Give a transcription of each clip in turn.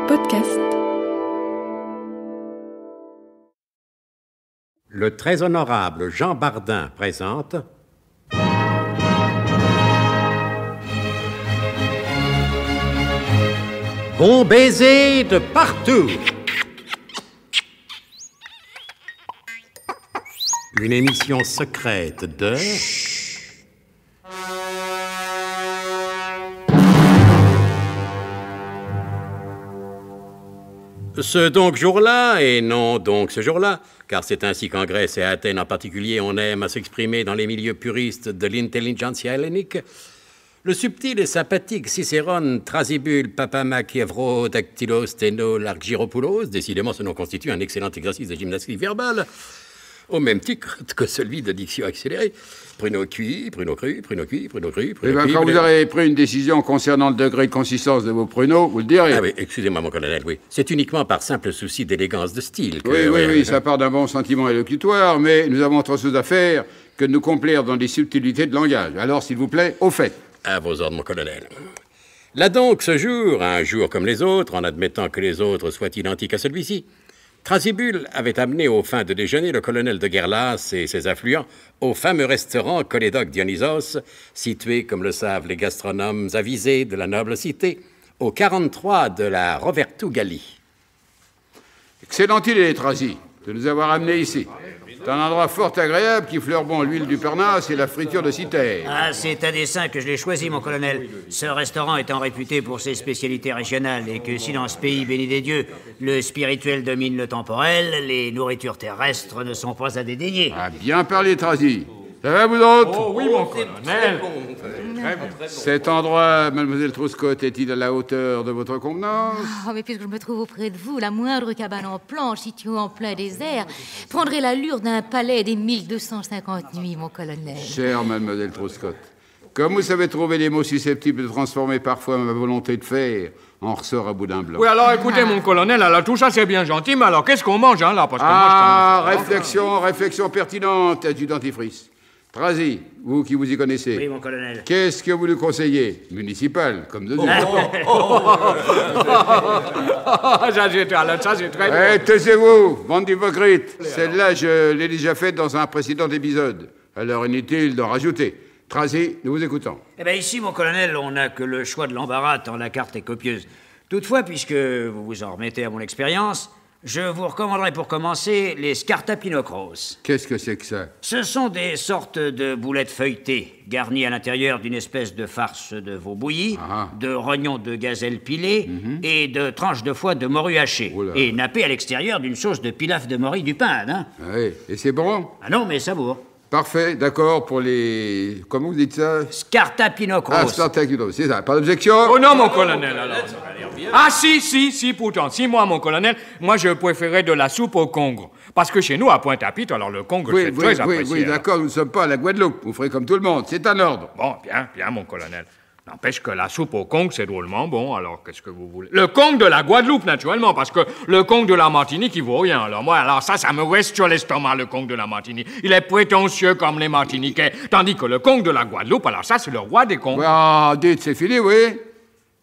Podcast. Le très honorable Jean Bardin présente... Bon baiser de partout. Une émission secrète de... Ce donc jour-là, et non donc ce jour-là, car c'est ainsi qu'en Grèce et à Athènes en particulier, on aime à s'exprimer dans les milieux puristes de l'intelligentsia hellénique, le subtil et sympathique Cicérone Thrasybule Papamachievro Dactylos Steno Largyropoulos, décidément ce nom constitue un excellent exercice de gymnastique verbale, au même titre que celui de diction accélérée. Pruneau cuit, pruneau cru, pruneau cuit, pruneau cru, pruneau cuit... Quand vous aurez pris une décision concernant le degré de consistance de vos pruneaux, vous le direz. Ah oui, excusez-moi, mon colonel, oui. C'est uniquement par simple souci d'élégance de style que... Oui, ça part d'un bon sentiment élocutoire, mais nous avons autre chose à faire que de nous complaire dans des subtilités de langage. Alors, s'il vous plaît, au fait. À vos ordres, mon colonel. Là donc, ce jour, un jour comme les autres, en admettant que les autres soient identiques à celui-ci, Thrasybule avait amené aux fins de déjeuner le colonel de Guerlas et ses affluents au fameux restaurant Colédoque Dionysos, situé, comme le savent les gastronomes avisés de la noble cité, au 43 de la Rovertou Gallie. Excellente idée, Thrasy, de nous avoir amenés ici. C'est un endroit fort agréable qui fleure bon l'huile du Parnasse et la friture de Cythère. Ah, c'est à dessein que je l'ai choisi, mon colonel. Ce restaurant étant réputé pour ses spécialités régionales et que si dans ce pays béni des dieux, le spirituel domine le temporel, les nourritures terrestres ne sont pas à dédaigner. Ah, bien parlé, Thrasy. Ça va, vous autres? Oh oui, mon colonel. Cet endroit, mademoiselle Trousscott, est-il à la hauteur de votre convenance? Oh, mais puisque je me trouve auprès de vous, la moindre cabane en planche située en plein désert prendrait l'allure d'un palais des 1250 nuits, mon colonel. Chère mademoiselle Trousscott, comme vous savez trouver les mots susceptibles de transformer parfois ma volonté de faire en ressort à bout d'un blanc. Oui, alors écoutez, mon colonel, alors tout ça c'est bien gentil, mais alors qu'est-ce qu'on mange, hein, là? Parce que moi, réflexion pertinente, adjudant dentifrice. Thrasy, vous qui vous y connaissez. Oui, mon colonel. Qu'est-ce que vous nous conseillez? Municipal, comme de ça c'est très bon. Eh, taisez-vous, bande d'hypocrites. Celle-là, je l'ai déjà faite dans un précédent épisode. Alors inutile d'en rajouter. Thrasy, nous vous écoutons. Eh bien, ici, mon colonel, on n'a que le choix de l'embarras tant la carte est copieuse. Toutefois, puisque vous vous en remettez à mon expérience, je vous recommanderais pour commencer les scartapinocros. Qu'est-ce que c'est que ça? Ce sont des sortes de boulettes feuilletées, garnies à l'intérieur d'une espèce de farce de veau bouilli, de rognons de gazelle pilés et de tranches de foie de morue hachée, et nappées à l'extérieur d'une sauce de pilaf de morille du pain, hein? Ah oui, et c'est bon? Ah non, mais savoure. Parfait, d'accord, pour les... Comment vous dites ça? Scartapinocros. Ah, scartapinocros, c'est ça, pas d'objection? Oh non, mon colonel, alors. Ah, si, pourtant. Si, moi, mon colonel, moi, je préférais de la soupe au congre. Parce que chez nous, à Pointe-à-Pitre, alors le congre, c'est très apprécié. Oui, d'accord, nous ne sommes pas à la Guadeloupe. Vous ferez comme tout le monde, c'est un ordre. Bon, bien, mon colonel. N'empêche que la soupe au congre, c'est drôlement bon, alors qu'est-ce que vous voulez? Le congre de la Guadeloupe, naturellement, parce que le congre de la Martinique, il vaut rien. Alors ça me reste sur l'estomac, le congre de la Martinique. Il est prétentieux comme les Martiniquais. Tandis que le congre de la Guadeloupe, alors ça, c'est le roi des congres. Ah, dites, c'est fini, oui.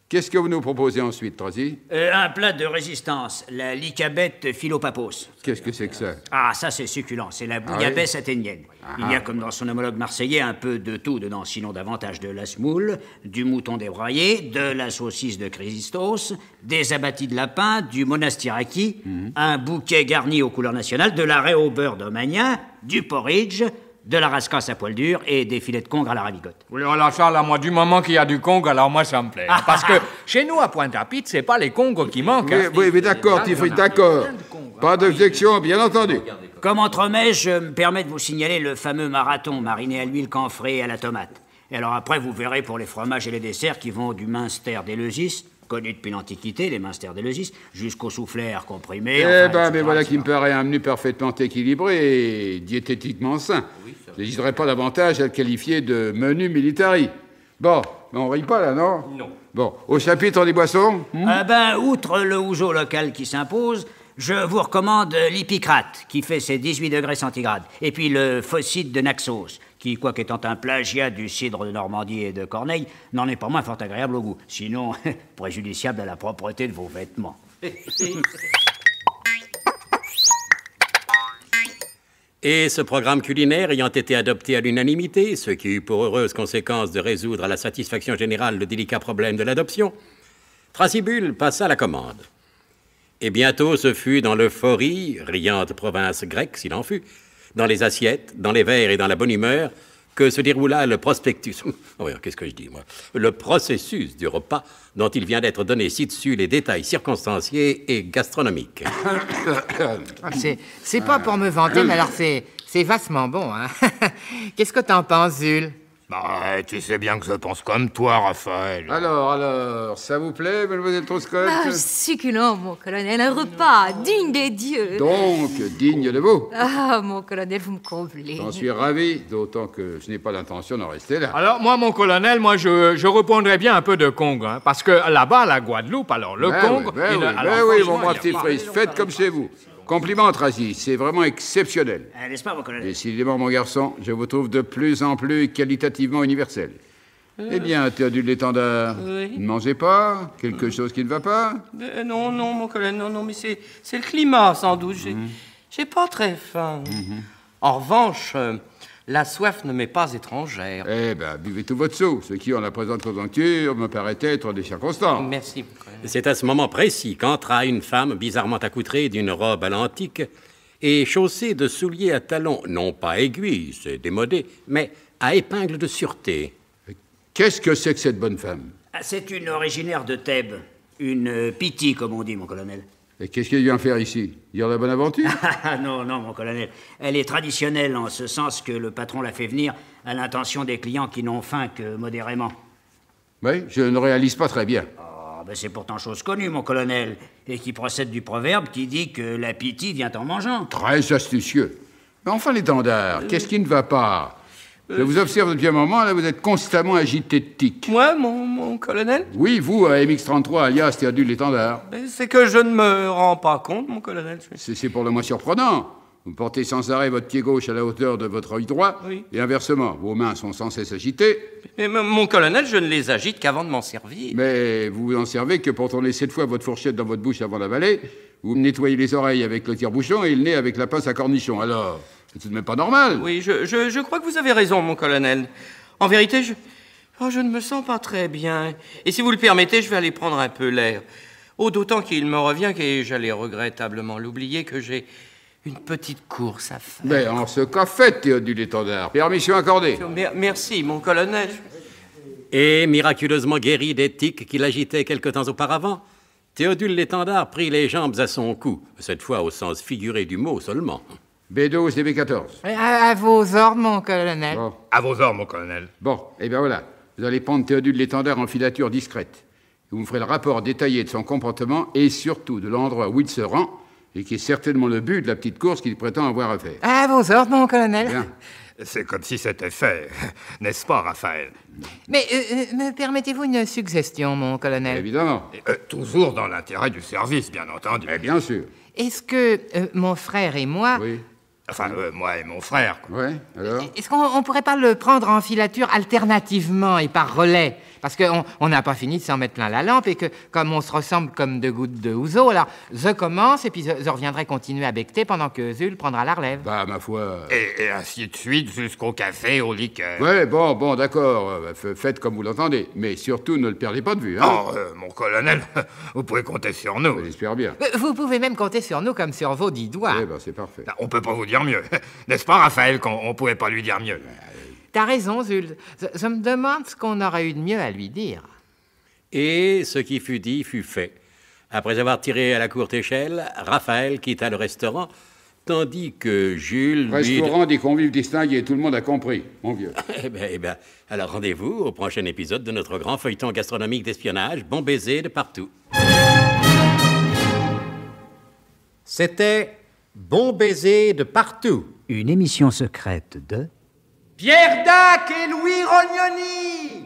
Qu'est-ce que vous nous proposez ensuite, Thrasy? Un plat de résistance, la licabette philopapos. Qu'est-ce que c'est que ça? Ah, ça c'est succulent, c'est la bouillabaisse athénienne. Il y a, comme dans son homologue marseillais, un peu de tout dedans, sinon davantage de la semoule, du mouton débraillé, de la saucisse de Chrysistos, des abattis de lapin, du monastiraki, un bouquet garni aux couleurs nationales, de la raie au beurre d'Omagna, du porridge, de la rascasse à poil dur et des filets de congre à la ravigote. Oui, alors ça, là, moi, du moment qu'il y a du congre, alors moi, ça me plaît. Parce que chez nous, à Pointe-à-Pitre, c'est pas les congres qui manquent. Oui, mais d'accord, Tifri, d'accord. Pas d'objection, bien entendu. Comme entremets, je me permets de vous signaler le fameux marathon mariné à l'huile camphrée et à la tomate. Et alors après, vous verrez pour les fromages et les desserts qui vont du Münster d'Éleusis, connu depuis l'Antiquité, les Münster d'Éleusis, jusqu'au souffleur comprimé. Mais voilà qui me paraît un menu parfaitement équilibré et diététiquement sain. Je n'hésiterais pas davantage à le qualifier de menu militari. Bon, mais on rit pas là, non? Non. Bon, au chapitre des boissons? Outre le ouzo local qui s'impose, je vous recommande l'Hippicrate, qui fait ses 18 degrés centigrades, et puis le Phocide de Naxos, qui, quoique étant un plagiat du cidre de Normandie et de Corneille, n'en est pas moins fort agréable au goût, sinon préjudiciable à la propreté de vos vêtements. Et ce programme culinaire ayant été adopté à l'unanimité, ce qui eut pour heureuse conséquence de résoudre à la satisfaction générale le délicat problème de l'adoption, Thrasybule passa la commande. Et bientôt ce fut dans l'euphorie, riante province grecque s'il en fut, dans les assiettes, dans les verres et dans la bonne humeur, que se déroula le prospectus, qu'est-ce que je dis, moi, le processus du repas dont il vient d'être donné ci-dessus les détails circonstanciés et gastronomiques. C'est pas pour me vanter, mais alors c'est vastement bon, hein. Qu'est-ce que t'en penses, Zul? Bah, tu sais bien que je pense comme toi, Raphaël. Alors, ça vous plaît, mademoiselle Troscott? Ah, succulent, mon colonel, un repas digne des dieux. Donc, digne de vous. Ah, mon colonel, vous me comblez. J'en suis ravi, d'autant que je n'ai pas l'intention d'en rester là. Alors, moi, mon colonel, je reprendrais bien un peu de Congo, hein, parce que là-bas, à la Guadeloupe, alors, le Congo... Oui, mon brave petit Fritz, faites comme chez vous. Compliment, Tracy, c'est vraiment exceptionnel. N'est-ce pas, mon colonel? Décidément, mon garçon, je vous trouve de plus en plus qualitativement universel. Eh bien, Théodule l'étendard, Oui. ne mangez pas? Quelque chose qui ne va pas? Non, mon colonel, non, mais c'est le climat, sans doute. J'ai pas très faim. En revanche, la soif ne m'est pas étrangère. Eh bien, buvez tout votre seau. Ce qui, en la présente conjoncture, me paraît être des circonstances. Merci, mon colonel. C'est à ce moment précis qu'entra une femme bizarrement accoutrée d'une robe à l'antique et chaussée de souliers à talons, non pas aiguilles, c'est démodé, mais à épingles de sûreté. Qu'est-ce que c'est que cette bonne femme? C'est une originaire de Thèbes. Une piti, comme on dit, mon colonel. Et qu'est-ce qu'elle vient faire ici? Dire la bonne aventure? Ah non, mon colonel. Elle est traditionnelle en ce sens que le patron la fait venir à l'intention des clients qui n'ont faim que modérément. Oui, je ne réalise pas très bien. C'est pourtant chose connue, mon colonel, et qui procède du proverbe qui dit que la pitié vient en mangeant. Très astucieux. Mais enfin, l'étendard, qu'est-ce qui ne va pas? Je vous observe depuis un moment, là, vous êtes constamment agité de tics. Moi, mon colonel? Oui, vous, à MX33, alias Théodule l'étendard. C'est que je ne me rends pas compte, mon colonel. C'est pour le moins surprenant. Vous portez sans arrêt votre pied gauche à la hauteur de votre œil droit, Oui. et inversement, vos mains sont sans cesse agitées, Mais mon colonel, je ne les agite qu'avant de m'en servir. mais vous vous en servez que pour tourner 7 fois votre fourchette dans votre bouche avant d'avaler, vous nettoyez les oreilles avec le tire-bouchon et le nez avec la pince à cornichon. Alors, c'est tout de même pas normal. Oui, je crois que vous avez raison, mon colonel. En vérité, je ne me sens pas très bien. Et si vous le permettez, je vais aller prendre un peu l'air. D'autant qu'il me revient, et j'allais regrettablement l'oublier, que j'ai une petite course à faire. Mais en ce cas, faites, Théodule l'étendard. Permission accordée. Merci, mon colonel. Et, miraculeusement guéri des tics qui l'agitaient quelque temps auparavant, Théodule l'étendard prit les jambes à son cou, cette fois au sens figuré du mot seulement. B12 et B14. À vos ordres, mon colonel. Bon. À vos ordres, mon colonel. Bon, et bien voilà. Vous allez prendre Théodule l'étendard en filature discrète. Vous me ferez le rapport détaillé de son comportement et surtout de l'endroit où il se rend, et qui est certainement le but de la petite course qu'il prétend avoir à faire. À vos ordres, mon colonel. Bien. C'est comme si c'était fait, n'est-ce pas, Raphaël? Mais me permettez-vous une suggestion, mon colonel? Évidemment. Toujours dans l'intérêt du service, bien entendu. Eh bien sûr. Est-ce que mon frère et moi... Oui. Enfin, moi et mon frère, quoi. Ouais, alors? Est-ce qu'on pourrait pas le prendre en filature alternativement et par relais? Parce qu'on n'a pas fini de s'en mettre plein la lampe et que, comme on se ressemble comme deux gouttes de ouzo, alors je commence et puis je reviendrai continuer à becqueter pendant que Zul prendra la relève. Bah, ma foi... Et ainsi de suite jusqu'au café, au liqueur. Ouais, bon, d'accord. Faites comme vous l'entendez. Mais surtout, ne le perdez pas de vue, hein? Oh, mon colonel, vous pouvez compter sur nous. J'espère bien. Vous pouvez même compter sur nous comme sur vos 10 doigts. Eh ben, c'est parfait. On peut pas vous dire mieux. N'est-ce pas, Raphaël, qu'on pouvait pas lui dire mieux? T'as raison, Zul. Je me demande ce qu'on aurait eu de mieux à lui dire. Et ce qui fut dit fut fait. Après avoir tiré à la courte échelle, Raphaël quitta le restaurant, tandis que Jules, lui... Restaurant des convives distingués, tout le monde a compris, mon vieux. Eh bien, alors rendez-vous au prochain épisode de notre grand feuilleton gastronomique d'espionnage, Bon baiser de partout. C'était Bon baiser de partout. Une émission secrète de... Pierre Dac et Louis Rognoni!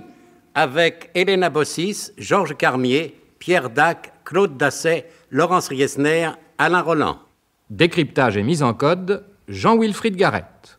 Avec Elena Bossis, Georges Carmier, Pierre Dac, Claude Dasset, Laurence Riesner, Alain Roland. Décryptage et mise en code, Jean-Wilfried Garrett.